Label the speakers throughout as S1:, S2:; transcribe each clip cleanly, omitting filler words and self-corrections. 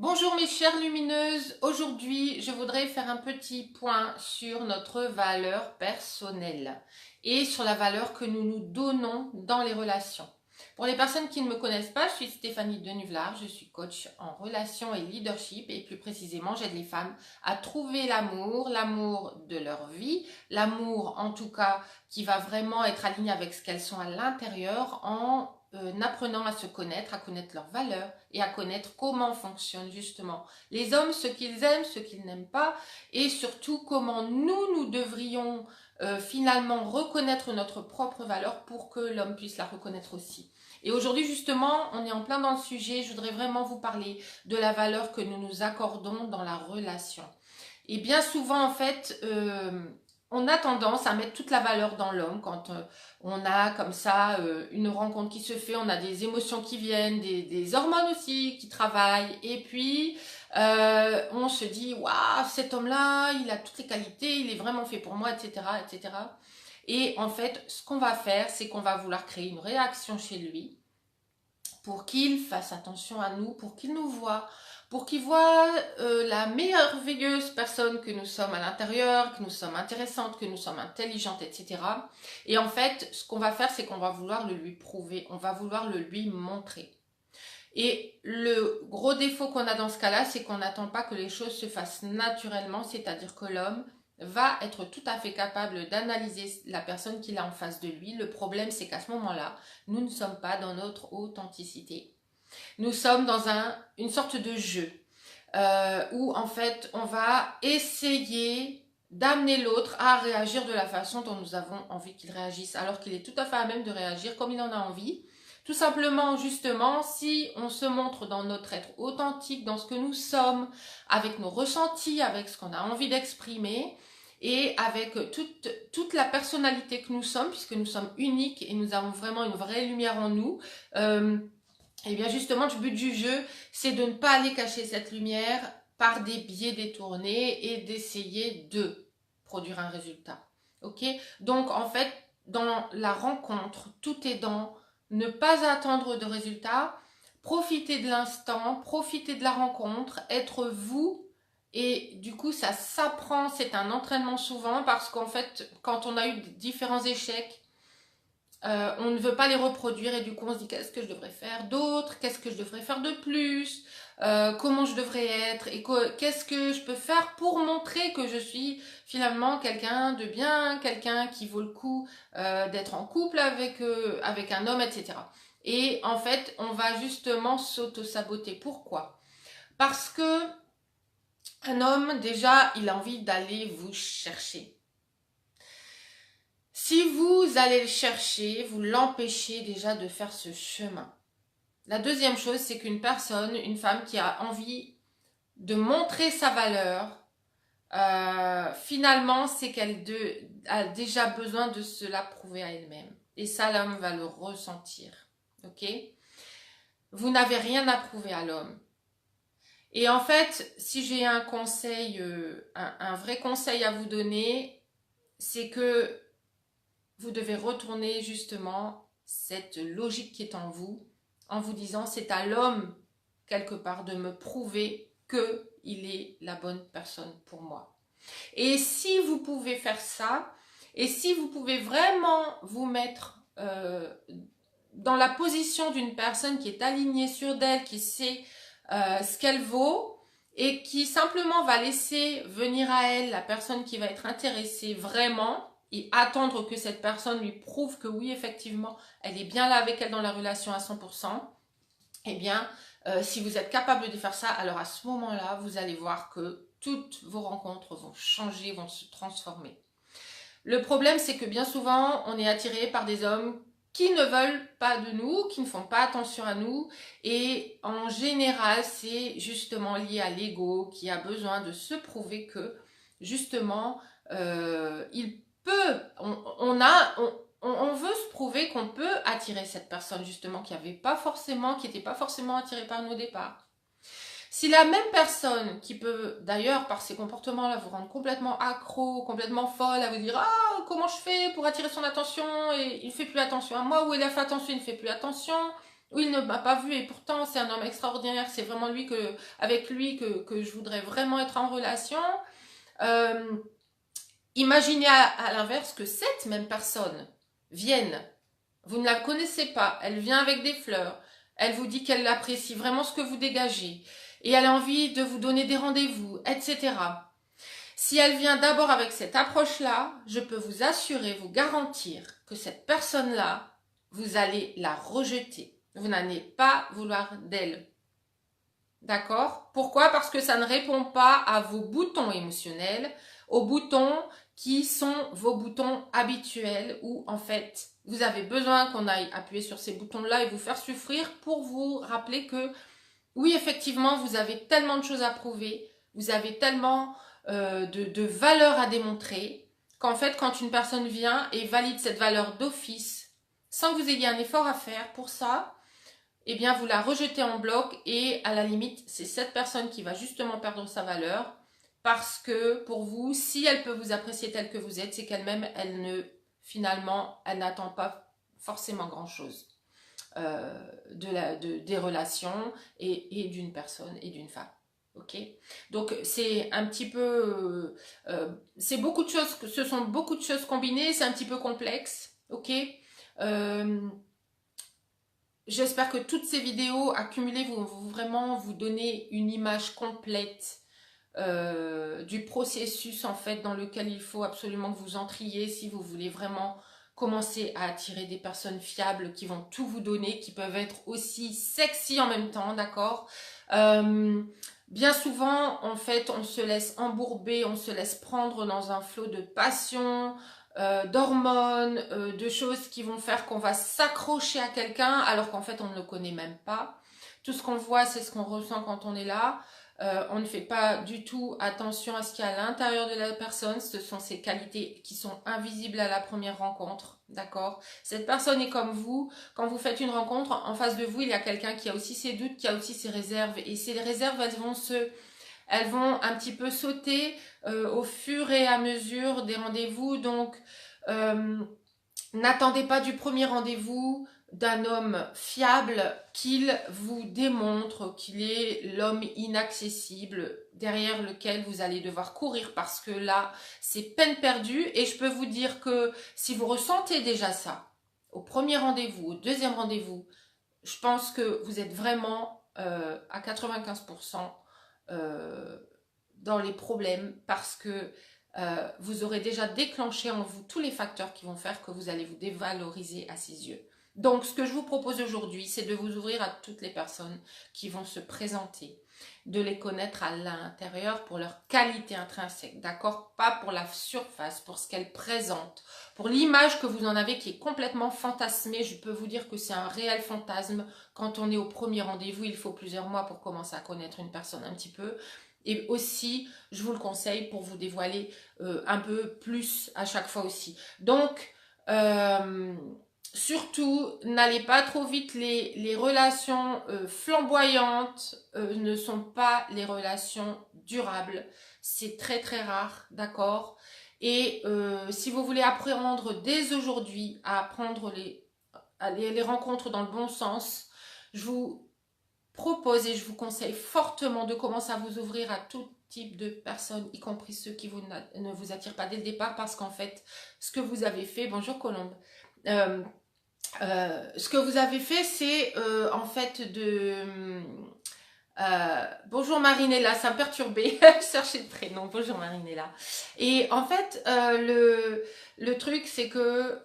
S1: Bonjour mes chères lumineuses, aujourd'hui je voudrais faire un petit point sur notre valeur personnelle et sur la valeur que nous nous donnons dans les relations. Pour les personnes qui ne me connaissent pas, je suis Stéphanie Denuvlar, je suis coach en relations et leadership et plus précisément j'aide les femmes à trouver l'amour de leur vie, l'amour en tout cas qui va vraiment être aligné avec ce qu'elles sont à l'intérieur en apprenant à se connaître, à connaître leurs valeurs et à connaître comment fonctionnent justement les hommes, ce qu'ils aiment, ce qu'ils n'aiment pas, et surtout comment nous devrions finalement reconnaître notre propre valeur pour que l'homme puisse la reconnaître aussi. Et aujourd'hui justement, on est en plein dans le sujet, je voudrais vraiment vous parler de la valeur que nous nous accordons dans la relation. Et bien souvent en fait, on a tendance à mettre toute la valeur dans l'homme quand on a comme ça une rencontre qui se fait, on a des émotions qui viennent, des hormones aussi qui travaillent, et puis on se dit waouh, cet homme-là, il a toutes les qualités, il est vraiment fait pour moi, etc., etc. Et en fait, ce qu'on va faire, c'est qu'on va vouloir créer une réaction chez lui pour qu'il fasse attention à nous, pour qu'il nous voie, pour qu'il voit la merveilleuse personne que nous sommes à l'intérieur, que nous sommes intéressantes, que nous sommes intelligentes, etc. Et en fait, ce qu'on va faire, c'est qu'on va vouloir le lui prouver, on va vouloir le lui montrer. Et le gros défaut qu'on a dans ce cas-là, c'est qu'on n'attend pas que les choses se fassent naturellement, c'est-à-dire que l'homme va être tout à fait capable d'analyser la personne qu'il a en face de lui. Le problème, c'est qu'à ce moment-là, nous ne sommes pas dans notre authenticité. Nous sommes dans une sorte de jeu où en fait, on va essayer d'amener l'autre à réagir de la façon dont nous avons envie qu'il réagisse, alors qu'il est tout à fait à même de réagir comme il en a envie. Tout simplement, justement, si on se montre dans notre être authentique, dans ce que nous sommes, avec nos ressentis, avec ce qu'on a envie d'exprimer, et avec toute la personnalité que nous sommes, puisque nous sommes uniques et nous avons vraiment une vraie lumière en nous, et bien justement, le but du jeu, c'est de ne pas aller cacher cette lumière par des biais détournés et d'essayer de produire un résultat. Ok? Donc en fait, dans la rencontre, tout est dans ne pas attendre de résultat, profiter de l'instant, profiter de la rencontre, être vous. Et du coup, ça s'apprend, c'est un entraînement souvent parce qu'en fait, quand on a eu différents échecs, on ne veut pas les reproduire et du coup on se dit qu'est-ce que je devrais faire d'autre, qu'est-ce que je devrais faire de plus, comment je devrais être et qu'est-ce que je peux faire pour montrer que je suis finalement quelqu'un de bien, quelqu'un qui vaut le coup d'être en couple avec un homme, etc. Et en fait, on va justement s'auto-saboter. Pourquoi? Parce que un homme, déjà, il a envie d'aller vous chercher. Si vous allez le chercher, vous l'empêchez déjà de faire ce chemin. La deuxième chose, c'est qu'une personne, une femme qui a envie de montrer sa valeur, finalement, c'est qu'elle a déjà besoin de se la prouver à elle-même. Et ça, l'homme va le ressentir. Ok? Vous n'avez rien à prouver à l'homme. Et en fait, si j'ai un conseil, un vrai conseil à vous donner, c'est que vous devez retourner justement cette logique qui est en vous disant c'est à l'homme quelque part de me prouver qu'il est la bonne personne pour moi. Et si vous pouvez faire ça, et si vous pouvez vraiment vous mettre dans la position d'une personne qui est alignée sur d'elle, qui sait ce qu'elle vaut, et qui simplement va laisser venir à elle la personne qui va être intéressée vraiment, et attendre que cette personne lui prouve que oui, effectivement, elle est bien là avec elle dans la relation à 100%, eh bien, si vous êtes capable de faire ça, alors à ce moment-là, vous allez voir que toutes vos rencontres vont changer, vont se transformer. Le problème, c'est que bien souvent, on est attiré par des hommes qui ne veulent pas de nous, qui ne font pas attention à nous. Et en général, c'est justement lié à l'ego qui a besoin de se prouver que, justement, il peut, on veut se prouver qu'on peut attirer cette personne, justement, qui n'était pas forcément attirée par nous au départ. Si la même personne qui peut d'ailleurs par ces comportements-là vous rendre complètement accro, complètement folle, à vous dire ah comment je fais pour attirer son attention et il ne fait plus attention à moi, ou il a fait attention, il ne fait plus attention, Oui, il ne m'a pas vu et pourtant c'est un homme extraordinaire. C'est vraiment avec lui que je voudrais vraiment être en relation. Euh, Imaginez à l'inverse que cette même personne vienne. Vous ne la connaissez pas. Elle vient avec des fleurs. Elle vous dit qu'elle apprécie vraiment ce que vous dégagez. Et elle a envie de vous donner des rendez-vous, etc. Si elle vient d'abord avec cette approche-là, je peux vous assurer, vous garantir que cette personne-là, vous allez la rejeter. Vous n'allez pas vouloir d'elle. D'accord? Pourquoi? Parce que ça ne répond pas à vos boutons émotionnels, aux boutons qui sont vos boutons habituels où en fait vous avez besoin qu'on aille appuyer sur ces boutons-là et vous faire souffrir pour vous rappeler que oui, effectivement, vous avez tellement de choses à prouver, vous avez tellement de valeurs à démontrer qu'en fait quand une personne vient et valide cette valeur d'office sans que vous ayez un effort à faire pour ça, eh bien vous la rejetez en bloc et à la limite c'est cette personne qui va justement perdre sa valeur parce que pour vous, si elle peut vous apprécier tel que vous êtes, c'est qu'elle-même, elle n'attend pas forcément grand-chose des relations et d'une personne et d'une femme. Ok, donc c'est un petit peu, c'est beaucoup de choses, ce sont beaucoup de choses combinées, c'est un petit peu complexe. Ok. Euh, J'espère que toutes ces vidéos accumulées vont vraiment vous donner une image complète du processus en fait dans lequel il faut absolument que vous entriez si vous voulez vraiment commencer à attirer des personnes fiables qui vont tout vous donner, qui peuvent être aussi sexy en même temps, d'accord. Bien souvent, en fait, on se laisse embourber, on se laisse prendre dans un flot de passion, d'hormones, de choses qui vont faire qu'on va s'accrocher à quelqu'un alors qu'en fait on ne le connaît même pas. Tout ce qu'on voit, c'est ce qu'on ressent quand on est là. On ne fait pas du tout attention à ce qu'il y a à l'intérieur de la personne. Ce sont ces qualités qui sont invisibles à la première rencontre. D'accord? Cette personne est comme vous. Quand vous faites une rencontre, en face de vous, il y a quelqu'un qui a aussi ses doutes, qui a aussi ses réserves. Et ces réserves, elles vont un petit peu sauter au fur et à mesure des rendez-vous. Donc, euh, n'attendez pas du premier rendez-vous d'un homme fiable qu'il vous démontre qu'il est l'homme inaccessible derrière lequel vous allez devoir courir parce que là, c'est peine perdue. Et je peux vous dire que si vous ressentez déjà ça au premier rendez-vous, au deuxième rendez-vous, je pense que vous êtes vraiment à 95% dans les problèmes parce que vous aurez déjà déclenché en vous tous les facteurs qui vont faire que vous allez vous dévaloriser à ses yeux. Donc, ce que je vous propose aujourd'hui, c'est de vous ouvrir à toutes les personnes qui vont se présenter, de les connaître à l'intérieur pour leur qualité intrinsèque, d'accord? Pas pour la surface, pour ce qu'elles présentent, pour l'image que vous en avez qui est complètement fantasmée. Je peux vous dire que c'est un réel fantasme. Quand on est au premier rendez-vous, il faut plusieurs mois pour commencer à connaître une personne un petit peu. Et aussi, je vous le conseille pour vous dévoiler un peu plus à chaque fois aussi. Donc, surtout, n'allez pas trop vite. Les relations flamboyantes ne sont pas les relations durables. C'est très très rare, d'accord? Et si vous voulez apprendre dès aujourd'hui à apprendre les rencontres dans le bon sens, je vous propose et je vous conseille fortement de commencer à vous ouvrir à tout type de personnes, y compris ceux qui ne vous attirent pas dès le départ, parce qu'en fait, ce que vous avez fait, bonjour Colombe, ce que vous avez fait, c'est en fait bonjour Marinella, ça me perturbait, je cherchais le prénom, bonjour Marinella. Et en fait, le truc, c'est que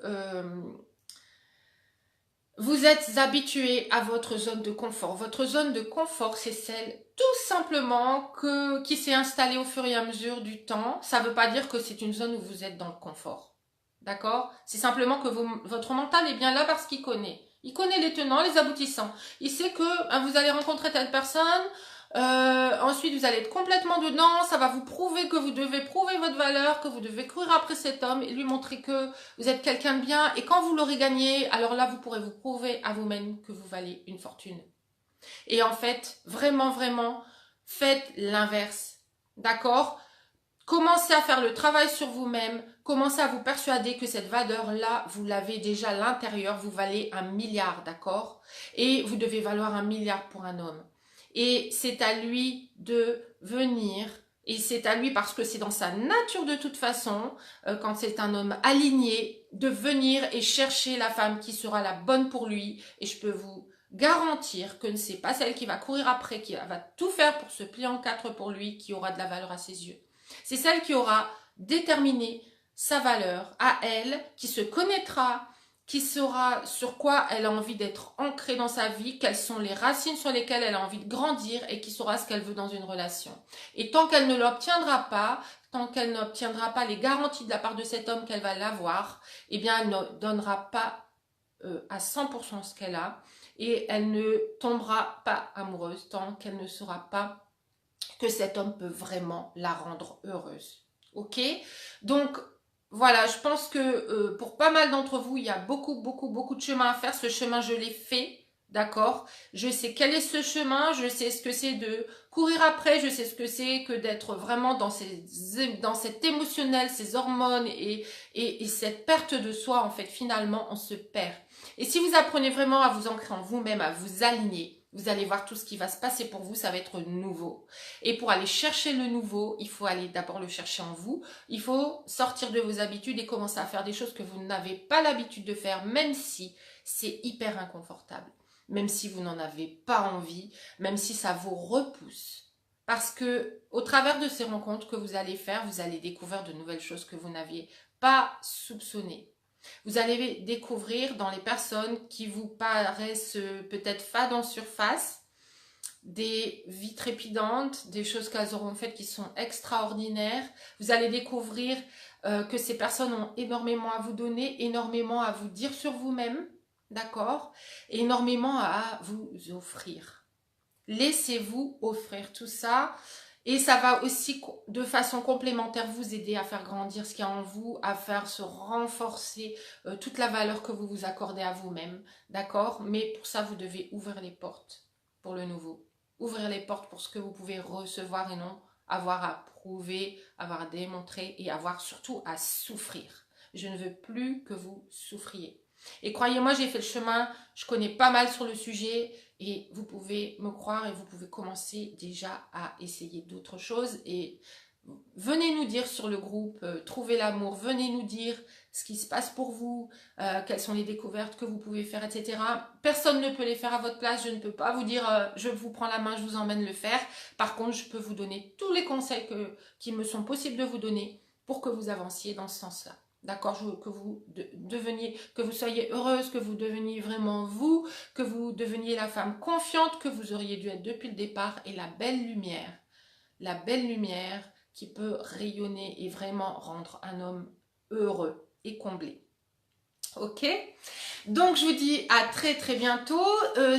S1: vous êtes habitué à votre zone de confort. Votre zone de confort, c'est celle tout simplement qui s'est installée au fur et à mesure du temps. Ça ne veut pas dire que c'est une zone où vous êtes dans le confort. D'accord? C'est simplement que votre mental est bien là parce qu'il connaît. Il connaît les tenants, les aboutissants. Il sait que vous allez rencontrer telle personne. Ensuite, vous allez être complètement dedans. Ça va vous prouver que vous devez prouver votre valeur, que vous devez courir après cet homme et lui montrer que vous êtes quelqu'un de bien. Et quand vous l'aurez gagné, alors là, vous pourrez vous prouver à vous-même que vous valez une fortune. Et en fait, vraiment, vraiment, faites l'inverse. D'accord? Commencez à faire le travail sur vous-même, commencez à vous persuader que cette valeur-là, vous l'avez déjà à l'intérieur, vous valez 1 milliard, d'accord? Et vous devez valoir 1 milliard pour un homme. Et c'est à lui de venir, et c'est à lui parce que c'est dans sa nature de toute façon, quand c'est un homme aligné, de venir et chercher la femme qui sera la bonne pour lui. Et je peux vous garantir que ce n'est pas celle qui va courir après, qui va tout faire pour se plier en quatre pour lui, qui aura de la valeur à ses yeux. C'est celle qui aura déterminé sa valeur à elle, qui se connaîtra, qui saura sur quoi elle a envie d'être ancrée dans sa vie, quelles sont les racines sur lesquelles elle a envie de grandir et qui saura ce qu'elle veut dans une relation. Et tant qu'elle ne l'obtiendra pas, tant qu'elle n'obtiendra pas les garanties de la part de cet homme qu'elle va l'avoir, eh bien elle ne donnera pas à 100% ce qu'elle a et elle ne tombera pas amoureuse tant qu'elle ne saura pas que cet homme peut vraiment la rendre heureuse. Ok? Donc, voilà, je pense que pour pas mal d'entre vous, il y a beaucoup de chemin à faire. Ce chemin, je l'ai fait, d'accord? Je sais quel est ce chemin, je sais ce que c'est de courir après, je sais ce que c'est que d'être vraiment dans cet émotionnel, ces hormones et cette perte de soi, en fait, finalement, on se perd. Et si vous apprenez vraiment à vous ancrer en vous-même, à vous aligner, vous allez voir tout ce qui va se passer pour vous, ça va être nouveau. Et pour aller chercher le nouveau, il faut aller d'abord le chercher en vous. Il faut sortir de vos habitudes et commencer à faire des choses que vous n'avez pas l'habitude de faire, même si c'est hyper inconfortable, même si vous n'en avez pas envie, même si ça vous repousse. Parce que au travers de ces rencontres que vous allez faire, vous allez découvrir de nouvelles choses que vous n'aviez pas soupçonnées. Vous allez découvrir dans les personnes qui vous paraissent peut-être fades en surface, des vies trépidantes, des choses qu'elles auront faites qui sont extraordinaires. Vous allez découvrir que ces personnes ont énormément à vous donner, énormément à vous dire sur vous-même, d'accord? Énormément à vous offrir. Laissez-vous offrir tout ça. Et ça va aussi, de façon complémentaire, vous aider à faire grandir ce qu'il y a en vous, à faire se renforcer toute la valeur que vous vous accordez à vous-même, d'accord? Mais pour ça, vous devez ouvrir les portes pour le nouveau. Ouvrir les portes pour ce que vous pouvez recevoir et non avoir à prouver, avoir à démontrer et avoir surtout à souffrir. Je ne veux plus que vous souffriez. Et croyez-moi, j'ai fait le chemin, je connais pas mal sur le sujet et vous pouvez me croire et vous pouvez commencer déjà à essayer d'autres choses. Et venez nous dire sur le groupe, trouvez l'amour, venez nous dire ce qui se passe pour vous, quelles sont les découvertes que vous pouvez faire, etc. Personne ne peut les faire à votre place, je ne peux pas vous dire je vous prends la main, je vous emmène le faire. Par contre, je peux vous donner tous les conseils qui me sont possibles de vous donner pour que vous avanciez dans ce sens-là. D'accord, que vous deveniez, que vous soyez heureuse, que vous deveniez vraiment vous, que vous deveniez la femme confiante que vous auriez dû être depuis le départ et la belle lumière qui peut rayonner et vraiment rendre un homme heureux et comblé. Ok? Donc je vous dis à très bientôt.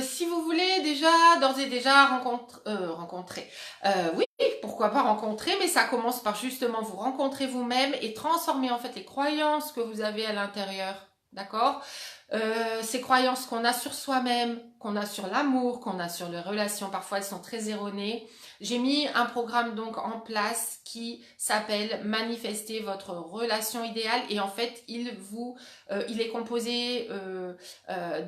S1: Si vous voulez déjà, d'ores et déjà rencontrer, oui, pourquoi pas rencontrer, mais ça commence par justement vous rencontrer vous-même et transformer en fait les croyances que vous avez à l'intérieur, d'accord? Ces croyances qu'on a sur soi-même, qu'on a sur l'amour, qu'on a sur les relations, parfois elles sont très erronées. J'ai mis un programme donc en place qui s'appelle Manifester votre relation idéale et en fait il est composé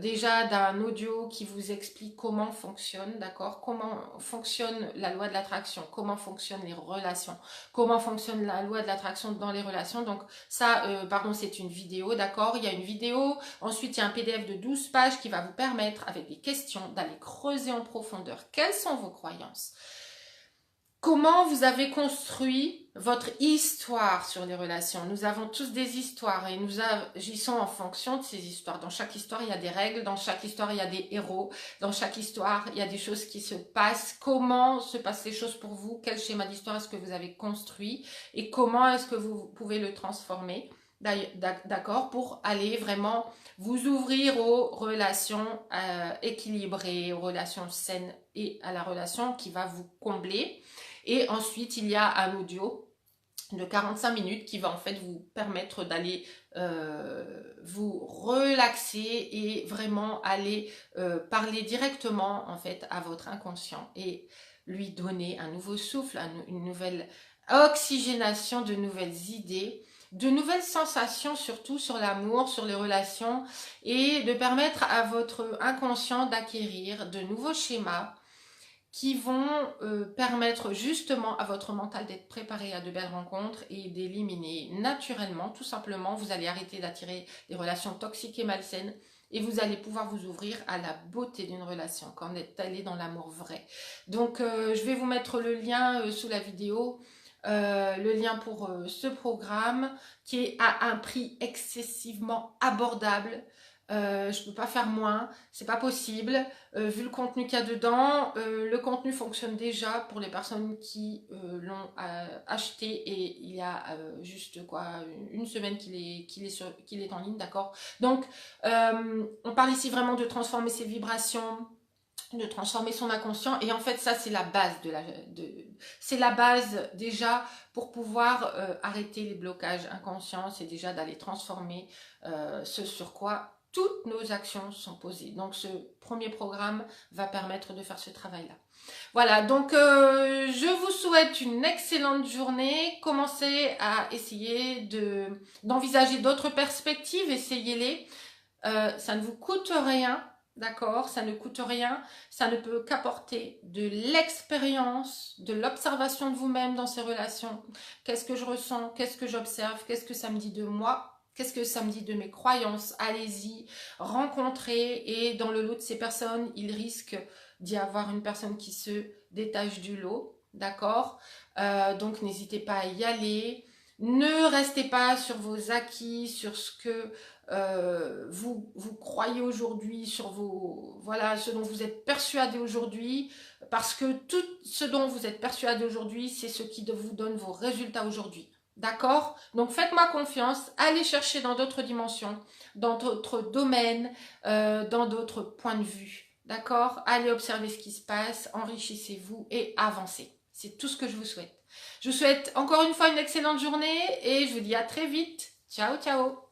S1: déjà d'un audio qui vous explique comment fonctionne, d'accord, comment fonctionne la loi de l'attraction, comment fonctionnent les relations, comment fonctionne la loi de l'attraction dans les relations. Donc ça, c'est une vidéo, d'accord, il y a une vidéo, ensuite il y a un PDF de 12 pages qui va vous permettre avec des questions d'aller creuser en profondeur quelles sont vos croyances. Comment vous avez construit votre histoire sur les relations? Nous avons tous des histoires et nous agissons en fonction de ces histoires. Dans chaque histoire, il y a des règles, dans chaque histoire, il y a des héros, dans chaque histoire, il y a des choses qui se passent. Comment se passent les choses pour vous? Quel schéma d'histoire est-ce que vous avez construit? Et comment est-ce que vous pouvez le transformer? D'accord, pour aller vraiment vous ouvrir aux relations équilibrées, aux relations saines et à la relation qui va vous combler. Et ensuite, il y a un audio de 45 minutes qui va en fait vous permettre d'aller vous relaxer et vraiment aller parler directement en fait à votre inconscient et lui donner un nouveau souffle, oxygénation de nouvelles idées, de nouvelles sensations surtout sur l'amour, sur les relations et de permettre à votre inconscient d'acquérir de nouveaux schémas qui vont permettre justement à votre mental d'être préparé à de belles rencontres et d'éliminer naturellement, tout simplement, vous allez arrêter d'attirer des relations toxiques et malsaines et vous allez pouvoir vous ouvrir à la beauté d'une relation quand vous êtes allé dans l'amour vrai. Donc je vais vous mettre le lien sous la vidéo, le lien pour ce programme qui est à un prix excessivement abordable. Je peux pas faire moins, c'est pas possible. Vu le contenu qu'il y a dedans, le contenu fonctionne déjà pour les personnes qui l'ont acheté et il y a juste quoi une semaine qu'il est en ligne, d'accord. Donc on parle ici vraiment de transformer ses vibrations, de transformer son inconscient et en fait ça c'est la base c'est la base déjà pour pouvoir arrêter les blocages inconscients, c'est déjà d'aller transformer ce sur quoi toutes nos actions sont posées. Donc ce premier programme va permettre de faire ce travail là. Voilà, donc je vous souhaite une excellente journée. Commencez à essayer d'envisager d'autres perspectives, essayez-les. Ça ne vous coûte rien. D'accord, ça ne coûte rien, ça ne peut qu'apporter de l'expérience, de l'observation de vous-même dans ces relations. Qu'est-ce que je ressens, qu'est-ce que j'observe, qu'est-ce que ça me dit de moi, qu'est-ce que ça me dit de mes croyances. Allez-y, rencontrez et dans le lot de ces personnes, il risque d'y avoir une personne qui se détache du lot, d'accord. Donc n'hésitez pas à y aller. Ne restez pas sur vos acquis, sur ce que vous croyez aujourd'hui, sur voilà, ce dont vous êtes persuadé aujourd'hui, parce que tout ce dont vous êtes persuadé aujourd'hui, c'est ce qui vous donne vos résultats aujourd'hui. D'accord? Donc faites-moi confiance, allez chercher dans d'autres dimensions, dans d'autres domaines, dans d'autres points de vue. D'accord? Allez observer ce qui se passe, enrichissez-vous et avancez. C'est tout ce que je vous souhaite. Je vous souhaite encore une fois une excellente journée et je vous dis à très vite. Ciao, ciao!